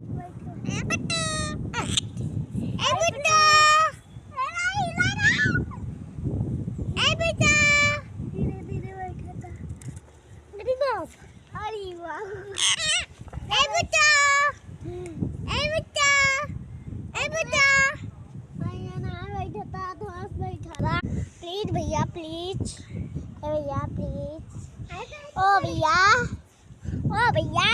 ए बुट्टू, ए बुट्टू, ए बेटा, धीरे धीरे बैठा था। मेरी बात, अरे वाह, ए बुट्टू, ए बुट्टू, ए बुट्टू, भैया ना बैठा था तो हंस बैठा था। प्लीज भैया प्लीज, भैया प्लीज, ओ भैया, ओ भैया।